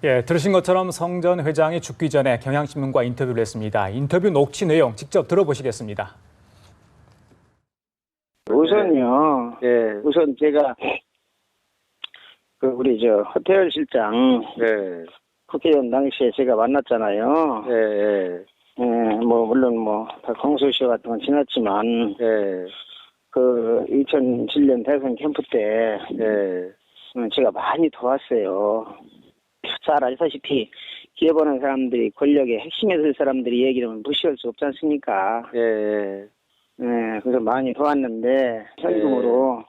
예, 들으신 것처럼 성 전 회장이 죽기 전에 경향신문과 인터뷰를 했습니다. 인터뷰 녹취 내용 직접 들어보시겠습니다. 우선요. 예. 우선 제가 우리 허태열 실장 예. 국회의원 당시에 제가 만났잖아요. 예. 예. 예, 물론 다 공소시효 같은 건 지났지만 예. 2007년 대선 캠프 때 제가 많이 도왔어요. 잘 아시다시피 기업하는 사람들이 권력의 핵심에 설 사람들이 얘기하면 무시할 수 없지 않습니까? 예. 예, 그래서 많이 도왔는데 현금으로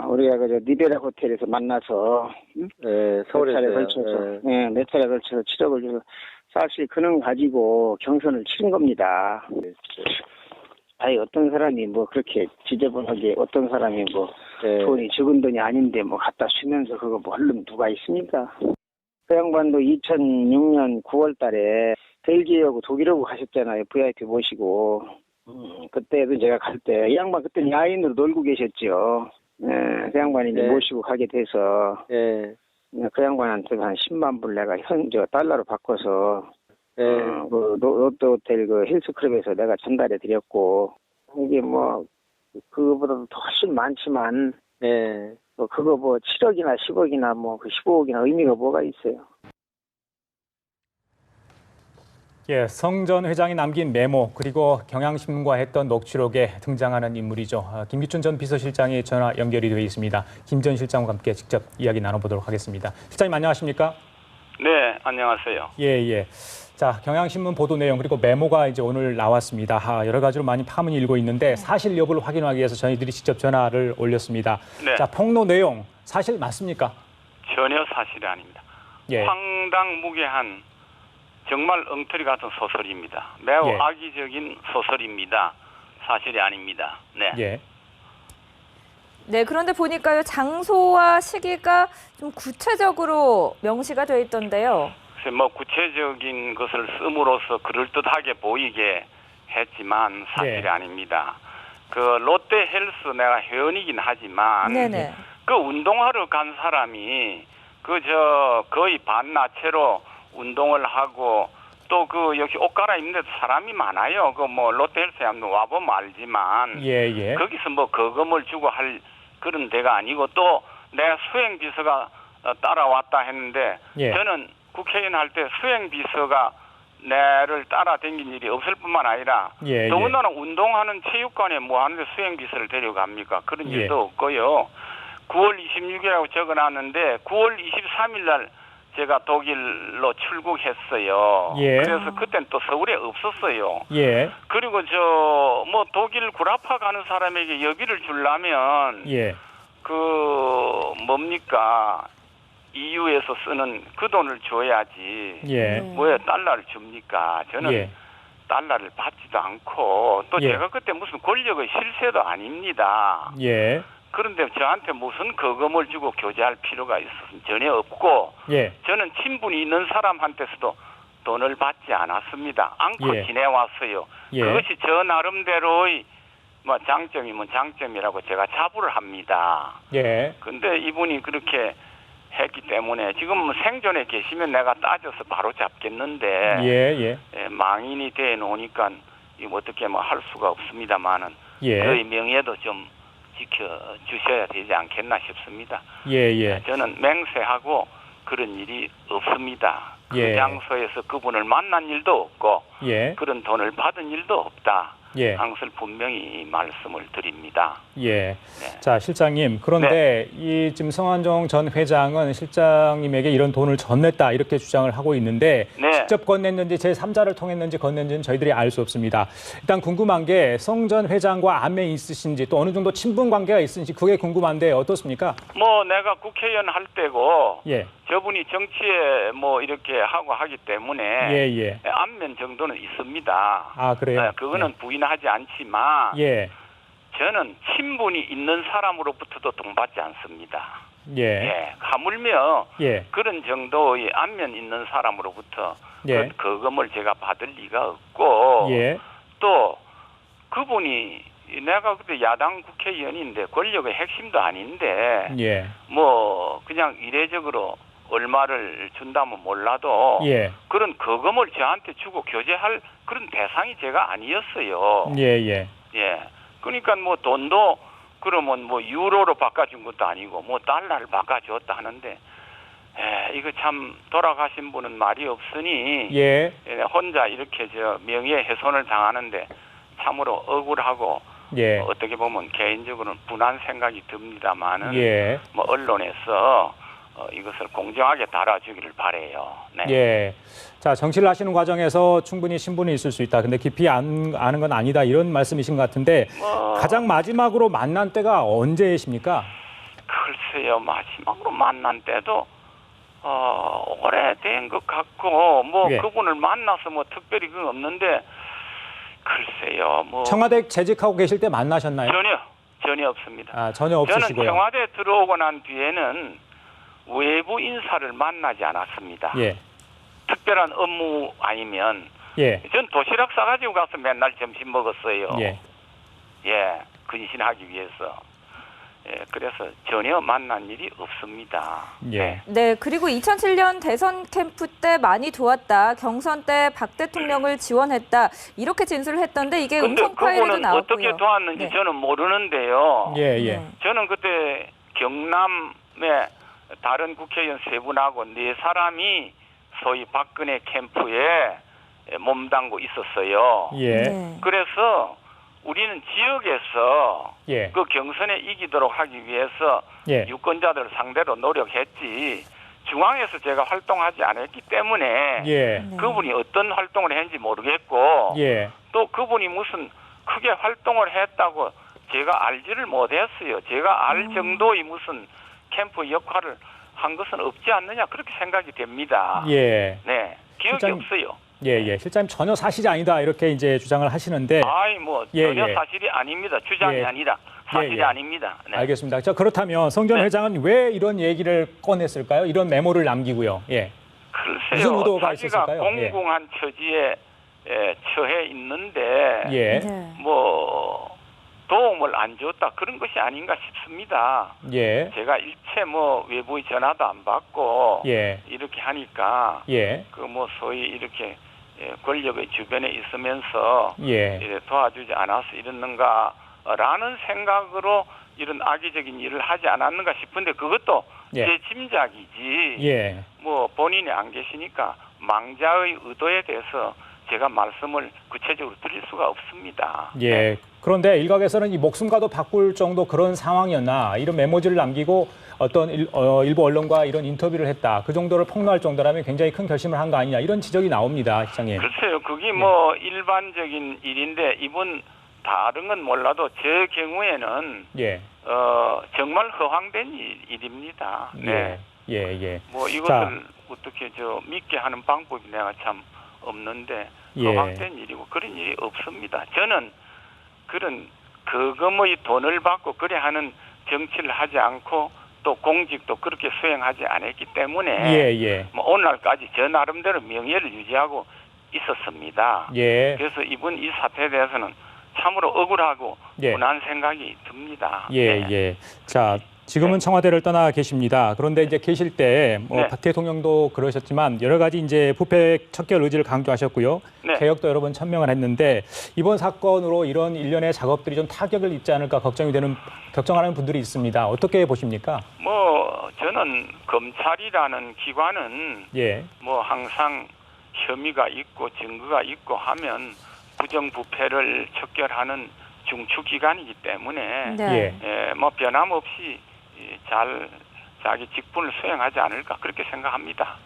우리가 리베라 호텔에서 만나서 서울에서요. 몇 차례 걸쳐서 7억을 줘서 사실 그는 가지고 경선을 치른 겁니다. 아니 어떤 사람이 그렇게 지저분하게 어떤 사람이 돈이 적은 돈이 아닌데 갖다 쓰면서 그거 얼른 누가 있습니까? 그 양반도 2006년 9월 달에 벨기에하고 독일하고 가셨잖아요. VIP 모시고. 그때도 제가 갈 때 이 양반 그때 야인으로 놀고 계셨죠. 그 양반이 이제 모시고 가게 돼서 그 양반한테 한 10만 불 내가 달러로 바꿔서 롯데호텔 힐스클럽에서 내가 전달해 드렸고 이게 그거보다도 훨씬 많지만 그거 7억이나 10억이나 15억이나 의미가 뭐가 있어요. 예, 성 전 회장이 남긴 메모 그리고 경향신문과 했던 녹취록에 등장하는 인물이죠. 김기춘 전 비서실장이 전화 연결이 되어 있습니다. 김 전 실장과 함께 직접 이야기 나눠보도록 하겠습니다. 실장님 안녕하십니까? 네, 안녕하세요. 예. 자, 경향신문 보도 내용 그리고 메모가 이제 오늘 나왔습니다. 여러 가지로 많이 파문이 일고 있는데 사실 여부를 확인하기 위해서 저희들이 직접 전화를 올렸습니다. 네. 자, 폭로 내용 사실 맞습니까? 전혀 사실이 아닙니다. 예. 황당무계한 정말 엉터리 같은 소설입니다. 매우 예. 악의적인 소설입니다. 사실이 아닙니다. 네. 예. 네, 그런데 보니까요, 장소와 시기가 좀 구체적으로 명시가 돼 있던데요. 그래서 구체적인 것을 씀으로써 그럴듯하게 보이게 했지만 사실이 아닙니다. 롯데헬스 내가 회원이긴 하지만 네네. 그 운동하러 간 사람이 거의 반나체로 운동을 하고 또 여기 옷 갈아입는 데도 사람이 많아요. 롯데헬스에 한번 와보면 알지만 거기서 거금을 주고 할 그런 데가 아니고 또 내가 수행비서가 따라왔다 했는데 저는 국회의원 할 때 수행비서가 내를 따라다닌 일이 없을 뿐만 아니라 더군다나 운동하는 체육관에 하는데 수행비서를 데려갑니까? 그런 일도 없고요. 9월 26일이라고 적어놨는데 9월 23일 날 제가 독일로 출국했어요. 그래서 그땐 또 서울에 없었어요. 그리고 독일 구라파 가는 사람에게 여비를 주려면 EU에서 쓰는 그 돈을 줘야지. 왜 달러를 줍니까? 저는 달러를 받지도 않고 또 제가 그때 무슨 권력의 실세도 아닙니다. 그런데 저한테 무슨 거금을 주고 교제할 필요가 있었으면 전혀 없고 저는 친분이 있는 사람한테서도 돈을 받지 않았습니다. 않고 지내왔어요. 그것이 저 나름대로의 장점이면 장점이라고 제가 자부를 합니다. 근데 이분이 그렇게 했기 때문에 지금 생존에 계시면 내가 따져서 바로 잡겠는데 망인이 돼 놓으니까 어떻게 할 수가 없습니다만은 그의 명예도 좀 지켜주셔야 되지 않겠나 싶습니다. 저는 맹세하고 그런 일이 없습니다. 그 장소에서 그분을 만난 일도 없고 그런 돈을 받은 일도 없다. 항상 분명히 말씀을 드립니다. 자, 실장님. 그런데 이 지금 성완종 전 회장은 실장님에게 이런 돈을 전냈다 이렇게 주장을 하고 있는데 직접 건넸는지 제3자를 통했는지 건넸는지는 저희들이 알 수 없습니다. 일단 궁금한 게 성 전 회장과 안면이 있으신지 또 어느 정도 친분 관계가 있으신지 그게 궁금한데 어떻습니까? 내가 국회의원 할 때고 저분이 정치에 이렇게 하기 때문에 안면 정도는 있습니다. 아, 그래요? 그거는 부인하지 않지만 저는 친분이 있는 사람으로부터도 돈 받지 않습니다. 하물며 그런 정도의 안면 있는 사람으로부터 거금을 제가 받을 리가 없고 또 그분이 내가 그때 야당 국회의원인데 권력의 핵심도 아닌데 그냥 이례적으로 얼마를 준다면 몰라도 예. 그런 거금을 저한테 주고 교제할 그런 대상이 제가 아니었어요. 예. 그러니까 뭐 돈도 그러면 뭐 유로로 바꿔준 것도 아니고 뭐 달러를 바꿔줬다 하는데 이거 참 돌아가신 분은 말이 없으니 혼자 이렇게 저 명예훼손을 당하는데 참으로 억울하고 어떻게 보면 개인적으로는 분한 생각이 듭니다만은 뭐 언론에서 이것을 공정하게 다뤄주기를 바래요. 네. 자, 정치를 하시는 과정에서 충분히 신분이 있을 수 있다. 근데 깊이 아는 건 아니다. 이런 말씀이신 것 같은데 가장 마지막으로 만난 때가 언제이십니까? 글쎄요. 마지막으로 만난 때도 오래된 것 같고 뭐 그분을 만나서 뭐 특별히 그건 없는데 글쎄요. 뭐 청와대 재직하고 계실 때 만나셨나요? 전혀 없습니다. 아, 전혀 없으시고요. 저는 청와대 들어오고 난 뒤에는 외부 인사를 만나지 않았습니다. 특별한 업무 아니면 전 도시락 싸가지고 가서 맨날 점심 먹었어요. 근신하기 위해서. 그래서 전혀 만난 일이 없습니다. 네, 그리고 2007년 대선 캠프 때 많이 도왔다. 경선 때 박 대통령을 지원했다. 이렇게 진술을 했던데 이게 음성 파일에도 나왔고요. 어떻게 도왔는지 저는 모르는데요. 저는 그때 경남에 다른 국회의원 3분하고 4사람이 소위 박근혜 캠프에 몸담고 있었어요. 그래서 우리는 지역에서 그 경선에 이기도록 하기 위해서 유권자들을 상대로 노력했지 중앙에서 제가 활동하지 않았기 때문에 그분이 어떤 활동을 했는지 모르겠고 또 그분이 무슨 크게 활동을 했다고 제가 알지를 못했어요. 제가 알 정도의 무슨 캠프 역할을 한 것은 없지 않느냐 그렇게 생각이 됩니다. 기억이 없어요. 실장님 전혀 사실이 아니다 이렇게 이제 주장을 하시는데. 전혀 사실이 아닙니다. 주장이 아니라 사실이 아닙니다. 알겠습니다. 자, 그렇다면 성 전 회장은 왜 이런 얘기를 꺼냈을까요? 이런 메모를 남기고요. 글쎄요. 무슨 의도가 자기가 있었을까요? 공공한 처지에 처해 있는데 뭐 도움을 안 줬다 그런 것이 아닌가 싶습니다. 제가 일체 뭐 외부의 전화도 안 받고 이렇게 하니까 그 뭐 소위 이렇게 권력의 주변에 있으면서 도와주지 않아서 이랬는가라는 생각으로 이런 악의적인 일을 하지 않았는가 싶은데 그것도 제 짐작이지 뭐 본인이 안 계시니까 망자의 의도에 대해서 제가 말씀을 구체적으로 드릴 수가 없습니다. 그런데 일각에서는 이 목숨과도 바꿀 정도 그런 상황이었나 이런 메모지를 남기고 어떤 일부 언론과 이런 인터뷰를 했다. 그 정도를 폭로할 정도라면 굉장히 큰 결심을 한 거 아니냐 이런 지적이 나옵니다, 시장님. 글쎄요. 그게 뭐 일반적인 일인데 이분 다른 건 몰라도 제 경우에는 정말 허황된 일입니다. 뭐 이것을 어떻게 믿게 하는 방법이 내가 참 없는데 허황된 일이고 그런 일이 없습니다. 저는 그런 거금의 돈을 받고 그래 하는 정치를 하지 않고 또 공직도 그렇게 수행하지 않았기 때문에 뭐 오늘날까지 저 나름대로 명예를 유지하고 있었습니다. 그래서 이번 이 사태에 대해서는 참으로 억울하고 분한 생각이 듭니다. 자, 지금은 청와대를 떠나 계십니다. 그런데 이제 계실 때 박 대통령도 그러셨지만 여러 가지 이제 부패 척결 의지를 강조하셨고요. 개혁도 여러 번 천명을 했는데 이번 사건으로 이런 일련의 작업들이 좀 타격을 입지 않을까 걱정하는 분들이 있습니다. 어떻게 보십니까? 뭐 저는 검찰이라는 기관은 뭐 항상 혐의가 있고 증거가 있고 하면 부정부패를 척결하는 중추기관이기 때문에 뭐 변함없이 잘 자기 직분을 수행하지 않을까 그렇게 생각합니다.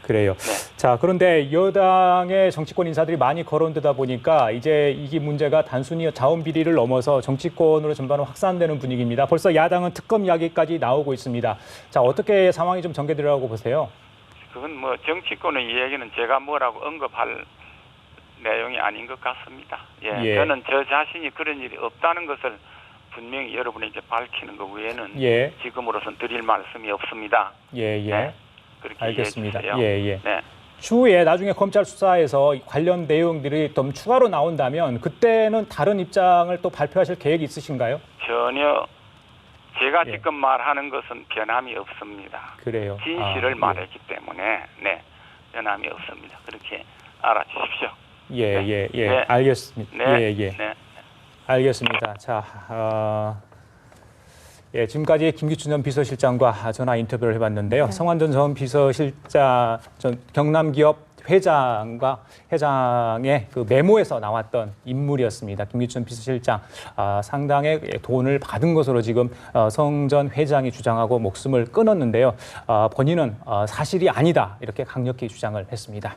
그래요. 자, 그런데 여당의 정치권 인사들이 많이 거론되다 보니까 이제 이 문제가 단순히 자원 비리를 넘어서 정치권으로 전반으로 확산되는 분위기입니다. 벌써 야당은 특검 이야기까지 나오고 있습니다. 자, 어떻게 상황이 좀 전개되리라고 보세요? 그건 뭐 정치권의 이야기는 제가 뭐라고 언급할 내용이 아닌 것 같습니다. 저는 저 자신이 그런 일이 없다는 것을 분명히 여러분에게 밝히는 것 외에는 지금으로선 드릴 말씀이 없습니다. 그렇게 알겠습니다. 이해해 주세요. 추후에 나중에 검찰 수사에서 관련 내용들이 좀 추가로 나온다면 그때는 다른 입장을 또 발표하실 계획이 있으신가요? 제가 예. 지금 말하는 것은 변함이 없습니다. 그래요. 진실을 예. 말했기 때문에 네, 변함이 없습니다. 그렇게 알아주십시오. 예, 네. 예, 예. 네. 알겠습니다. 네. 예, 예. 네. 알겠습니다. 자, 예, 지금까지 김기춘 전 비서실장과 전화 인터뷰를 해봤는데요. 성완전 전 비서실장, 전 경남기업 회장의 그 메모에서 나왔던 인물이었습니다. 김기춘 비서실장, 상당의 돈을 받은 것으로 지금 성 전 회장이 주장하고 목숨을 끊었는데요. 본인은 사실이 아니다 이렇게 강력히 주장을 했습니다.